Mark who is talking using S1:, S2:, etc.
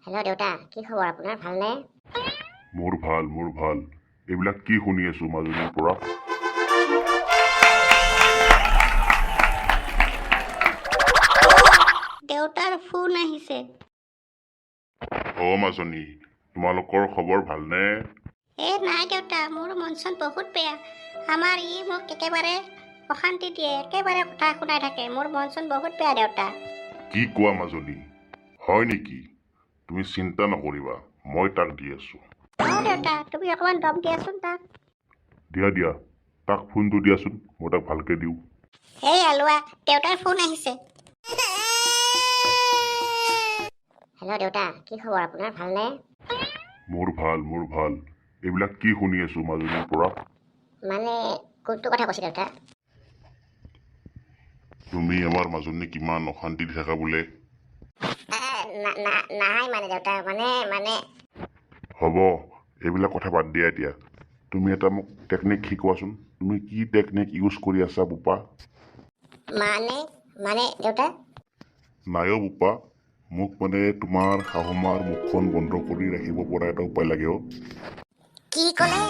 S1: Hello' দেউতা, কি খবৰ আপোনাৰ? ভালনে?
S2: মোৰ ভাল এইবিলাক কি শুনি আছো মাজনীৰ পৰা?
S1: দেউতাৰ ফোন আহিছে।
S2: মাজনী, তোমালোকৰ খবৰ ভালনে?
S1: নাই দেউতা, মোৰ মন চন বহুত বেয়া। আমাৰ মোক একেবাৰে অশান্তি দিয়ে, একেবাৰে কথা শুনাই থাকে। মোৰ মন চন বহুত বেয়া দেউতা।
S2: কি কোৱা মাজনী? হয় নেকি? তুমি চিন্তা নকৰিবা, মই তাক দি আছো।
S1: দেউতা, তুমি অকমান দম দিয়াচোন তাক।
S2: দিয়া তাক ফোনটো দিয়াচোন, মই তাক ভালকে দিওঁ।
S1: আলোৱা, দেউতাৰ ফোন আহিছে। হেল্ল' দেউতা, কি খবৰ আপোনাৰ? ভালনে?
S2: মোৰ ভাল এইবিলাক কি শুনি আছো মাজনীৰ পৰা?
S1: মানে কোনটো কথা কৈছে দেউতা?
S2: তুমি আমাৰ মাজনী কিমান অশান্তি দি থাকা বোলে।
S1: নাই মানে দেউতা, মানে
S2: হ'ব, এইবিলাক কথা বাদ দিয়া এতিয়া। তুমি এটা মোক টেকনিক শিকোৱাচোন। তুমি কি টেকনিক ইউজ কৰি আছা বোপা?
S1: মানে দেউতা?
S2: নাইও বোপা, মোক তোমাৰ শাহুমাৰ মুখখন বন্ধ কৰি ৰাখিব পৰা এটা উপায় লাগে অ'।
S1: কি ক'লে?